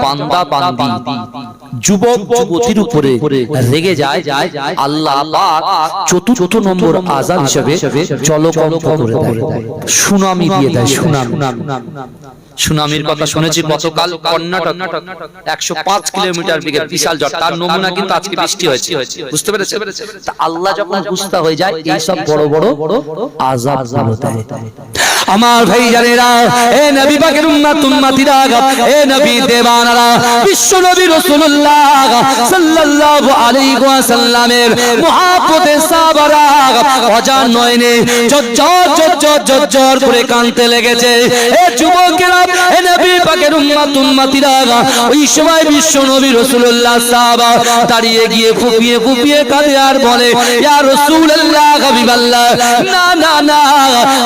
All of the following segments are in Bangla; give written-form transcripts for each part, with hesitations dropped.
বান্দা বান্দি যুবক যুবতীর উপরে রেগে যায়, আল্লাহ পাক চতুর্থ নম্বর আযাব হিসেবে জলকম্প করে দেয়, সুনামি দিয়ে দেয়। সুনামির কথা শুনেছি গতকাল কর্ণাটক 105 কিলোমিটার বেগে বিশাল ঝড়, তার নমুনা কিন্তু আজকে বৃষ্টি হয়েছে, বুঝতে পেরেছেন? তা আল্লাহ যখন গুস্তা হয়ে যায় এই সব বড় বড় আযাব গুলো দেয়। আমার ভাই জানেরা, এ নবী পাকের উম্মত উম্মতিরা, এ নবী দেওয়ানারা, বিশ্ব নবী রাসূলুল্লাহ সাল্লাল্লাহু আলাইহি ওয়াসাল্লামের মুহাব্বতে সাহাবারা অজান নয়নে জজ্জর করে কাঁদতে লেগেছে। এ যুবকেরা, এ নবী পাকের উম্মত উম্মতিরা, ওই সময় বিশ্ব নবী রাসূলুল্লাহ সাহাবা দাঁড়িয়ে গিয়ে ফুপিয়ে ফুপিয়ে কাঁদে আর বলে, ইয়া রাসূলুল্লাহ হাবিবাল্লাহ, না না না,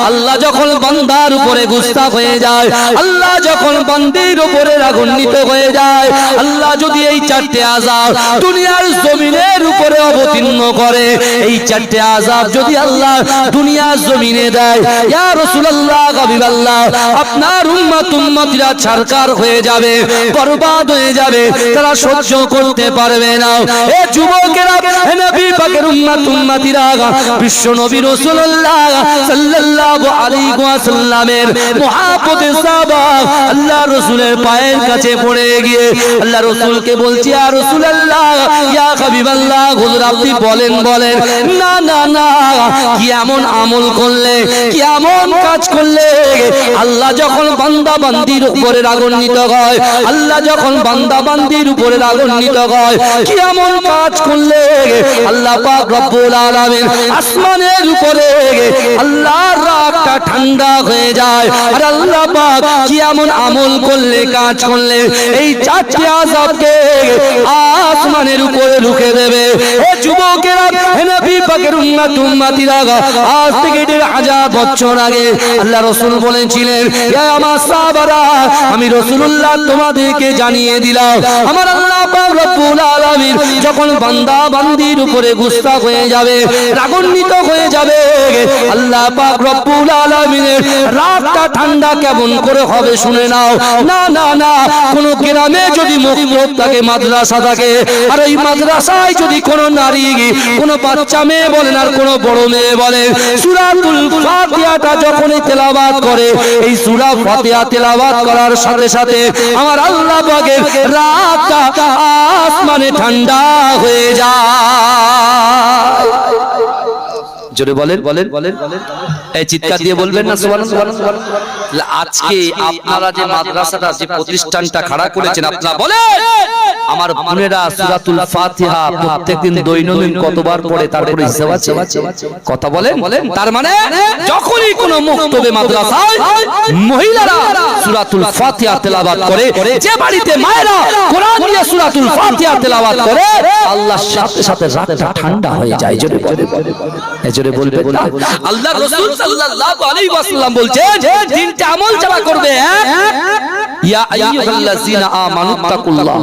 আল্লাহ যখন বান্দার উপরে গুস্তাখ হয়ে যায়, আল্লাহ যখন বান্দির উপরে রাগান্বিত হয়ে যায়, আল্লাহ যদি এই চারটে আযাব দুনিয়ার জমিনের উপরে অবতীর্ণ করে, এই চারটে আযাব যদি আল্লাহ দুনিয়ার জমিনে দেয়, ইয়া রাসূলুল্লাহ হাবিবাল্লাহ, আপনার উম্মত উম্মতিরা ছারকার হয়ে যাবে, বরবাদ হয়ে যাবে, তারা সহ্য করতে পারবে না। এ যুবকেরা, এ নবী পাকের উম্মত উম্মতিরা, বিশ্ব নবী রাসূলুল্লাহ সাল্লাল্লাহু আলাইহি ওয়াসাল্লামের মুহাব্বতে সাহাবা আল্লাহ রাসূলের পায়ের কাছে পড়ে গিয়ে আল্লাহ রাসূলকে বলছি, ইয়া রাসূলুল্লাহ, ইয়া হাবিবাল্লাহ, হুজুর আপনি বলেন, না না না, কি এমন আমল করলে, কি এমন কাজ করলে আল্লাহ যখন বান্দা বান্দির উপরে রাগান্বিত হয়, আল্লাহ যখন বান্দা বান্দির উপরে রাগান্বিত হয়, কি এমন কাজ করলে আল্লাহ পাক রব্বুল আলামিন আসমানের উপরে আল্লাহর রাগটা ঠান্ডা হয়ে যায়। আর আল্লাহ পাক কি এমন আমল করলে, কাজ করলে এই চারটি আযাবকে আসমানের উপরে রুখে দেবে। ও যুবকেরা, হে নবী পাকের উম্মত উম্মতিরা, আজ থেকে 1000 বছর আগে আল্লাহ রাসূল বলেছিলেন, হে আমার সাহাবারা, আমি রাসূলুল্লাহ তোমাদেরকে জানিয়ে দিলাম, আমার আল্লাহ পাক রব্বুল আলামিন যখন বান্দা বান্দির উপরে গুস্তাখ হয়ে যাবে, রাগান্বিত হয়ে যাবে, আল্লাহ পাক রব্বুল আলামিনের রাগটা ঠান্ডা কেমন করে হবে শুনে নাও। না না না, কোন গ্রামে যদি মক্তব থাকে, মাদ্রাসা থাকে, আর ওই মাদ্রাসায় যদি কোন নারী, কোন বাচ্চা মেয়ে বলেন আর কোন বড় মেয়ে বলেন, সূরাতুল ফাতিহাটা যখনই তেলাওয়াত করে, এই সূরা ফাতিহা তেলাওয়াত করার সাথে সাথে আমার আল্লাহ পাকের রাগটা আসমানে ঠান্ডা হয়ে যায়। জোরে বলেন, এই চিৎকার দিয়ে বলবেন না সুবহানাল্লাহ। আজকে আপনারা যে মাদ্রাসাটা, যে প্রতিষ্ঠানটা খাড়া করেছেন, আপনারা বলেন আমার বোনেরা সূরাতুল ফাতিহা প্রত্যেকদিন দৈনন্দিন কতবার পড়ে, তারপরে হিসাব আছে? কথা বলেন। তার মানে যখনই কোনো মুক্তবে মাদ্রাসায় মহিলারা সূরাতুল ফাতিহা তেলাওয়াত করে, যে বাড়িতে মায়েরা কোরআন দিয়ে সূরাতুল ফাতিহা তেলাওয়াত করে, আল্লাহর সাথে সাথে রাতটা ঠান্ডা হয়ে যায়। জোরে বলবেন না? আল্লাহর রাসূল সাল্লাল্লাহু আলাইহি ওয়াসাল্লাম বলছেন, তিনটা আমল যারা করবে, ইয়া আইয়ুহাল্লাযীনা আমানুত্তাকুল্লাহ,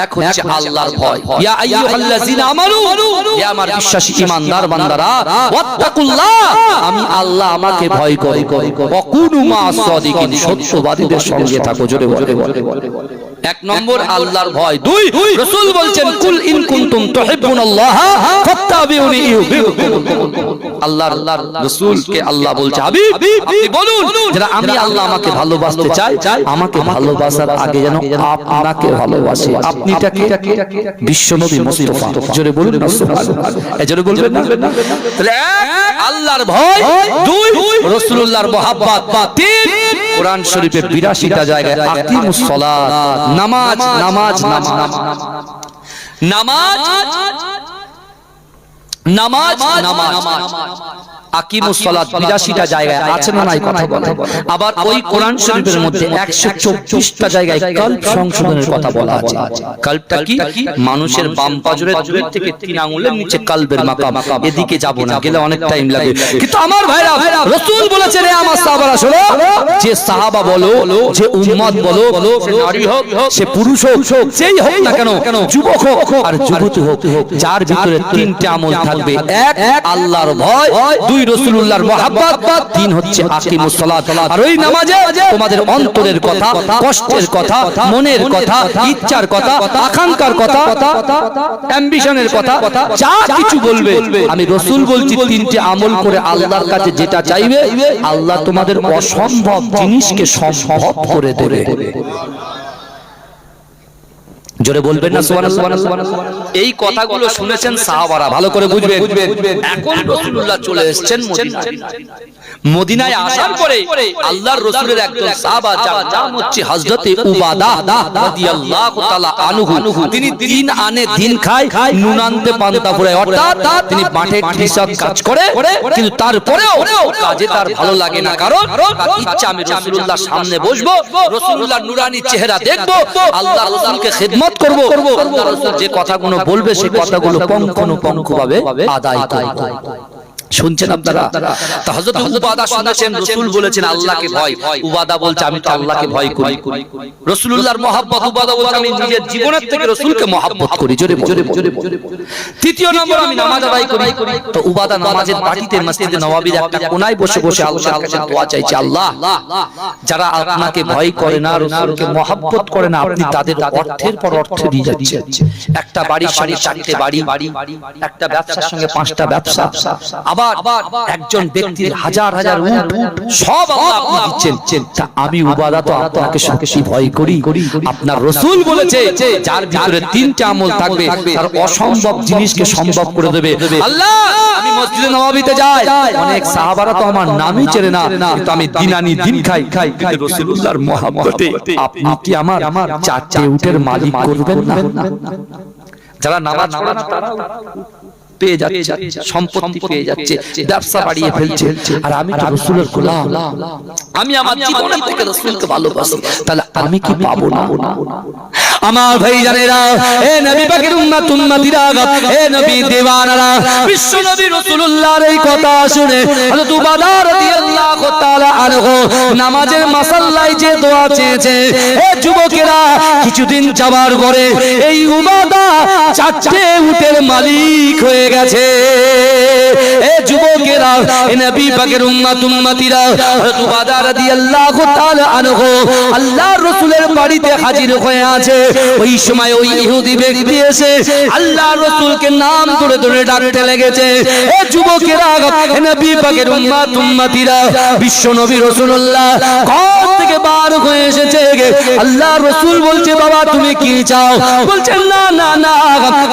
এক হচ্ছে আল্লাহর ভয়, ইয়া আইয়ুহাল্লাযীনা আমানু, হে আমার বিশ্বাসী ঈমানদার বান্দারা, ওয়াত্তাকুল্লাহ, আমি আল্লাহ আমাকে ভয় করি, ওয়াকুনু মা'আস সাদিকিন, সত্যবাদীদের সঙ্গে থাকো। জোরে বলে। এক নম্বর আল্লাহর ভয়। দুই, রাসূল বলছেন, কুল ইন কুনতুম তুহিব্বুনাল্লাহ ফাত্তাবিউনি ইউহিব্বুকুম, আল্লাহর রাসূলকে আল্লাহ বলছে, হাবিব আপনি বলুন যারা আমি আল্লাহ আমাকে ভালোবাসতে চাই, আমাকে ভালোবাসার আগে যেন আপনাকে ভালোবাসে। আপনিটা কে? বিশ্বনবী মুস্তাফা। জোরে বলুন না সুবহানাল্লাহ। জোরে বলবেন না? তাহলে আল্লাহর ভয়, দুই রাসূলুল্লাহর মহব্বত, তিন কোরআন শরীফের 82টা জায়গায় আকিমুস সালাত, নামাজ নামাজ নামাজ নামাজ নামাজ নামাজ আকিমুস সালাত 82টা জায়গায় আছে না নাই? কথা বলে। আবার ওই কোরআন শরীফের মধ্যে 124টা জায়গায় কল্ব সংশোধনের কথা বলা আছে। কল্বটা কি? মানুষের বাম পাজরের 2 থেকে 3 আঙ্গুলের নিচে কল্বের মাকাম। এদিকে যাব না, গেলে অনেক টাইম লাগে। কিন্তু আমার ভাইরা, রাসূল বলেছেন, রে আমার সাহাবারা শোনো, যে সাহাবা বলো, যে উম্মত বলো, সে নারী হোক, সে পুরুষ হোক, যেই হোক না কেন, যুবক হোক আর যুবতী হোক, যার ভিতরে 3টে আমল থাকবে। এক, আল্লাহর ভয়। দুই, দুই রাসূলুল্লাহর মহব্বত, তিন হচ্ছে আকিমুস সালাত। আর ওই নামাজে তোমাদের অন্তরের কথা, কষ্টের কথা, মনের কথা, ইচ্ছার কথা, আকাঙ্ক্ষার কথা, অ্যাম্বিশনের কথা, যা কিছু বলবে আমি রাসূল বলছি তিনটি আমল করে আল্লাহর কাছে যেটা চাইবে আল্লাহ তোমাদের অসম্ভব জিনিসকে সম্ভব করে দেবে। জোরে বলবেন না সুবহানাল্লাহ। এই কথাগুলো শুনেছেন সাহাবারা, ভালো করে বুঝবেন। এখন রাসূলুল্লাহ চলে এসেছেন মদিনায়। মদিনায় আসার পরে আল্লাহর রাসূলের একজন সাহাবা যার নাম হচ্ছে হযরতে উবাদা রাদিয়াল্লাহু তাআলা আনহু, তিনি দিন আনে দিন খায়, নুন আনতে পান্তা ফুরায়, অর্থাৎ তিনি মাঠে কৃষক কাজ করে, কিন্তু তারপরেও কাজে তার ভালো লাগে না, কারণ ইচ্ছা আমি রাসূলুল্লাহর সামনে বসবো, রাসূলুল্লাহর নুরানি চেহারা দেখবো, আল্লাহর রাসূলকে খিদমত করব, আল্লাহর রাসূল যে কথাগুলো বলবে সেই কথাগুলো পঙ্খানুপঙ্খভাবে আদায় করব। শুনছেন আপনারা? তো হযরত উবাদা শুনেছেন রাসূল বলেছেন আল্লাহকে ভয়। উবাদা বলছে আমি তো আল্লাহকে ভয় করি। রাসূলুল্লাহর মহব্বত, উবাদা বলছে আমি নিজের জীবনের থেকে রাসূলকে মহব্বত করি। জোরে জোরে। তৃতীয় নম্বর আমি নামাজ আদায় করি। তো উবাদা নামাজের পাটিতে মসজিদে নববীর একটা কোণায় বসে বসে আল্লাহর কাছে দোয়া চাইছে, আল্লাহ যারা আপনাকে ভয় করে না, রাসূলকে মহব্বত করে না, আপনি তাদের অর্থের পর অর্থ দিয়ে যাচ্ছেন। একটা বাড়ির সঙ্গে চারটে বাড়ি, একটা ব্যবসার সঙ্গে পাঁচটা ব্যবসা, আবার একজন ব্যক্তির হাজার হাজার উট, সব আল্লাহ আপনি দিচ্ছেন। তা আমি উবাদা তো আপনাকে সত্যি ভয় করি। আপনার রাসূল বলেছে যার ভিতরে তিনটা আমল থাকবে তার অসম্ভব জিনিসকে সম্ভব করে দেবে আল্লাহ। আমি মসজিদে নববীতে যাই, অনেক সাহাবারা তো আমার নামই চেনে না, কিন্তু আমি দিন আনি দিন খাই, কিন্তু রাসূলুল্লাহর মহব্বতে আপনি কি আমার চারটে উটের মালিক করবেন না? যারা নামাজ পড়ে না তারা পেয়ে যাচ্ছে, সম্পত্তি পেয়ে যাচ্ছে, ব্যবসা বাড়িয়ে ফেলছে, আর আমি তো রাসূলের গোলাম, আমি আমার জীবন থেকে রাসূলকে ভালোবাসি, তাহলে আমি কি পাবো না? আমার ভাইজানেরা, হে নবী পাকের উম্মত উম্মতিরা, হে নবী দিওয়ানারা, বিশ্ব নবী রাসূলুল্লাহর এই কথা শুনে হযরত উবাদা রাদিয়াল্লাহু তাআলা আনহু নামাজের মাসাল্লায় যে দোয়া চেয়েছে, হে যুবকেরা, কিছুদিন যাবার পরে এই উবাদা চারটে উটের মালিক হয়ে গেছে। এ যুবকেরা, এ নবী পাকের উম্মত উম্মতিরা, হযরত উবাদা রাদিয়াল্লাহু তাআলা আনহু আল্লাহর রাসূলের বাড়িতে হাজির হয়ে আছে। ওই সময় ওই ইহুদি ব্যক্তি এসে আল্লাহর রাসূলকে নাম ধরে ধরে ডাকতে লেগেছে। এ যুবকেরা, এ নবী পাকের উম্মত উম্মতিরা, বিশ্ব নবী রাসূলুল্লাহ ঘর থেকে বার হয়ে এসেছে। আল্লাহর রাসূল বলছে, বাবা তুমি কি চাও? বলছেন না না না,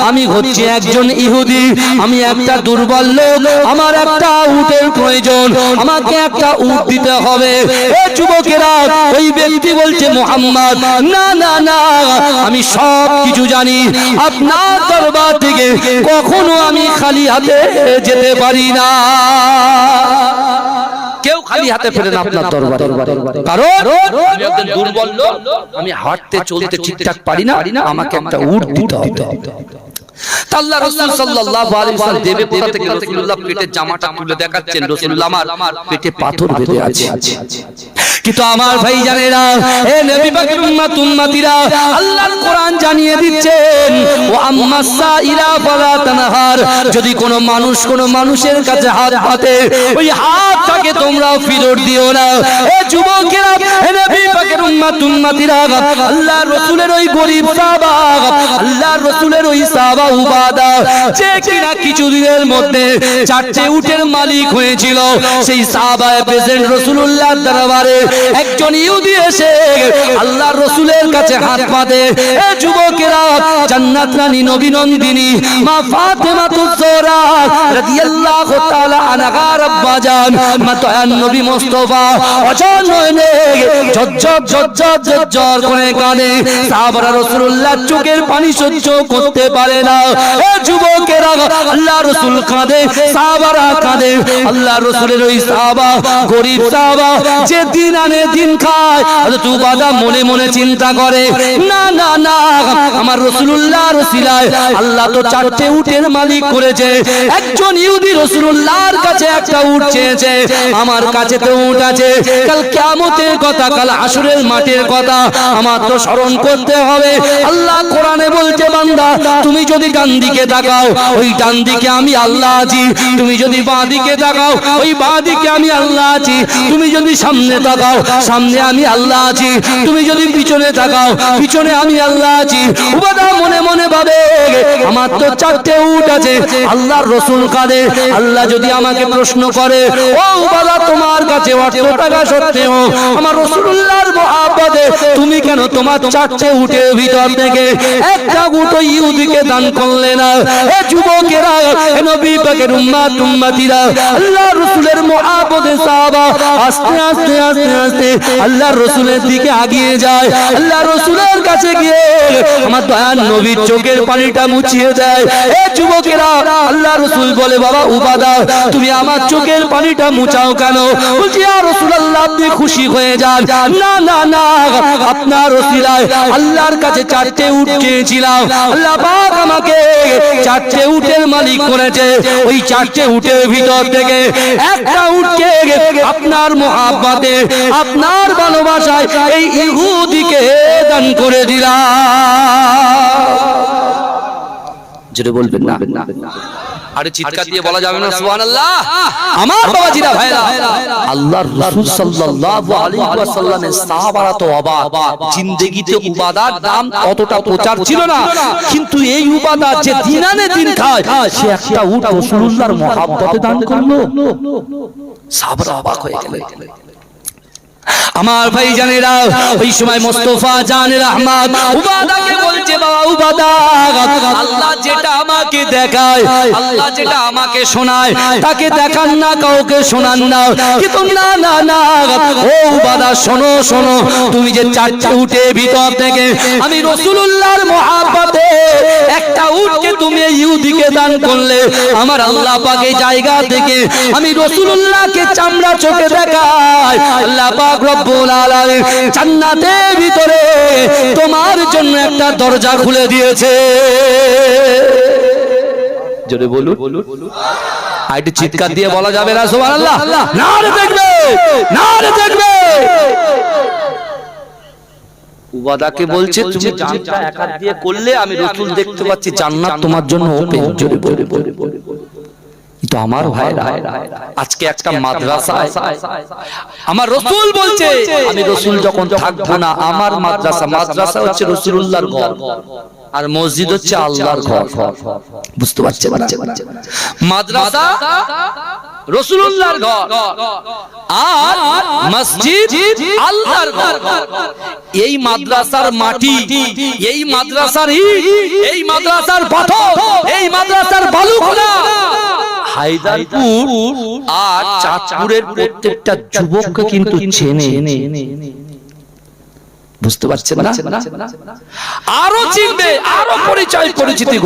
আমি হচ্ছি একজন ইহুদি, আমি একটা দুর্বল লোক, আমার একটা উটের প্রয়োজন, আমাকে একটা উট দিতে হবে। এ যুবকেরা, ওই ব্যক্তি বলছে, মুহাম্মদ না না না, আমি সব কিছু জানি, আপনার দরবার থেকে কখনো আমি খালি হাতে যেতে পারি না। কেউ খালি হাতে ফেরে না আপনার দরবারে, কারণ আমি একজন দুর্বল লোক, আমি হাঁটতে চলতে ঠিকঠাক পারি না, আমাকে একটা উট দিতে হবে। আল্লাহ রাসূল সাল্লাল্লাহু আলাইহি ওয়াসাল্লাম দেবে কোথা থেকে রাসূলুল্লাহ পেটের জামাটা তুলে দেখাচ্ছেন, রাসূলুল্লাহ আমার পেটে পাথর বেঁধে আছে। কিন্তু আমার ভাইজানেরা, হে নবী পাকের উম্মত উম্মতিরা, আল্লাহর কোরআন জানিয়ে দিচ্ছেন, ও আম্মাস সাইলা ফালা তানহার, যদি কোনো মানুষ কোনো মানুষের কাছে হাত পাতে, ওই হাতটাকে তোমরা ফিরত দিও না। হে যুবকেরা, হে নবী পাকের উম্মত উম্মতিরা, আল্লাহর রাসূলের ওই গরীব সাহাবা, আল্লাহর রাসূলের ওই সাহাবা উবাদা, যে কিনা কিছুদিনের মধ্যে চারটে উটের মালিক হয়েছিল, সেই সাহাবায়ে প্রেজেন্ট রাসূলুল্লাহর দরবারে একজন ইহুদি এসে আল্লাহর রাসূলের কাছে হাত পাতে। এ যুবকেরা, জান্নাত রানী নবী নন্দিনী মা ফাতেমাতুজ জোহরা রাদিয়াল্লাহু তাআলা আনহা রাব্বা জান, মা দয়ান নবী মুস্তাফা অজান নয়নে ঝরঝর ঝরঝর ঝরঝর করে কাঁদে। সাহাবারা রাসূলুল্লাহর চোখের পানি সহ্য করতে পারে না। এ যুবকেরা, আল্লাহর রাসূল কাঁদে, সাহাবারা কাঁদে। আল্লাহর রাসূলের ওই সাহাবা, গরীব সাহাবা, যে দিন আনে দিন খায়, হযরত উবাদা মনে মনে চিন্তা করে না না না আমার রাসূলুল্লাহর ওসিলায় আল্লাহ তো চারটে উটের মালিক করেছে একজন ইহুদি রাসূলুল্লাহর কাছে একটা উট চেয়েছে আমার কাছে তো উট আছে কাল কিয়ামতের কথা কাল হাসরের মাঠের কথা আমার তো স্মরণ করতে হবে আল্লাহ কোরআনে বলছে বান্দা তুমি যদি ডান দিকে তাকাও ওই ডান দিকে আমি আল্লাহ আছি তুমি যদি বাঁ দিকে তাকাও ওই বাঁ দিকে আমি আল্লাহ আছি তুমি যদি সামনে তাকাও সামনে আমি আল্লাহ আছি তুমি যদি পিছনে তাকাও পিছনে আমি আল্লাহ আছি উবাদা মনে মনে ভাবে আমার তো চারটে উট আছে আল্লাহর রাসূল কাঁদে আল্লাহ যদি আমাকে প্রশ্ন করে ও উবাদা তোমার কাছে অত টাকা সত্ত্বেও আমার রাসূলুল্লাহর মহব্বতে তুমি কেন তোমার চারটে উটের ভিতর থেকে একটা উট ইহুদিকে দান করলে না এ যুবকেরা এ নবী পাকের উম্মত উম্মতিরা আল্লাহর রাসূলের মহব্বতে সাহাবা আস্তে আস্তে আস্তে আস্তে আল্লাহর রাসূলের দিকে এগিয়ে যায় আল্লাহর রাসূলের কাছে গিয়ে আমার দয়ার নবীর চোখের পানিটা মুছিয়ে দেয় এ যুবকেরা আল্লাহর রাসূল বলে বাবা উবাদা তুমি আমার চোখের পানিটা মুছাও কেন বলছি ইয়া রাসূলুল্লাহ আপনি খুশি হয়ে যান না না না আপনার ওসিলায় আল্লাহর কাছে চারটে উট চেয়েছিলাম আল্লাহ পাক আমাকে চারটে উটের মালিক করেছে ওই চারটে উটের ভিতর থেকে একটা উটকে আপনার মহব্বতে আপনার ভালোবাসায় এই ইহুদিকে দান করে দিলাম যেটা বলবেন না আরে চিৎকার দিয়ে বলা যাবে না সুবহানাল্লাহ আমার বাবাজিরা ভাইরা আল্লাহর রাসূল সাল্লাল্লাহু আলাইহি ওয়াসাল্লামের সাহাবারা তো অবাক জিন্দেগিতে উবাদার দাম অতটা প্রচার ছিল না কিন্তু এই উবাদা যে দিন আনে দিন খায় সে একটা উট রাসূলুল্লাহর মহব্বতে দান করলো সাহাবারা অবাক হয়ে গেলেন আমার ভাইজানেরা ওই সময় মুস্তাফা জানের আহমদ উবাদাকে বলছে বাবা উবাদা আল্লাহ যেটা আমাকে দেখায় আল্লাহ যেটা আমাকে শোনায় তাকে দেখান না কাউকে শোনান না কিন্তু না না না ও উবাদা শোনো শোনো তুমি যে চারটে উটে ভিতর থেকে আমি রাসূলুল্লাহর মহব্বতে একটা উটকে তুমি ইহুদিকে দান করলে আমার আল্লাহ পাক এই জায়গা থেকে আমি রাসূলুল্লাহকে চামড়া চোখে দেখাই আল্লাহ পাক রব্বুল আলামিন জান্নাতের ভিতরে তোমার জন্য একটা দরজা খুলে দিয়েছে জোরে বলুন আইটি চিৎকার দিয়ে বলা যাবে না সুবহানাল্লাহ নারে দেখবে নারে দেখবে উবাদাকে বলছে তুমি জানটা এক হাত দিয়ে করলে আমি রাসূল দেখতে পাচ্ছি জান্নাত তোমার জন্য ওপেন জোরে বলে তো আমার ভাইরা আজকে একটা মাদ্রাসায় আমার রাসূল বলছে আমি রাসূল যখন থাকবো না আমার মাদ্রাসা হচ্ছে রাসূলুল্লাহর ঘর আর মসজিদ হচ্ছে আল্লাহর ঘর বুঝতে পারছেন মাদ্রাসা রাসূলুল্লাহর ঘর আর মসজিদ আল্লাহর ঘর এই মাদ্রাসার মাটি এই মাদ্রাসার ইট এই মাদ্রাসার পাথর এই মাদ্রাসার বালুকণা হায়দারপুর আর চাঁদপুরের প্রত্যেকটা যুবককে কিন্তু চেনে বুঝতে পারছেন না আরো চিনবে আরো পরিচয় পরিচিতি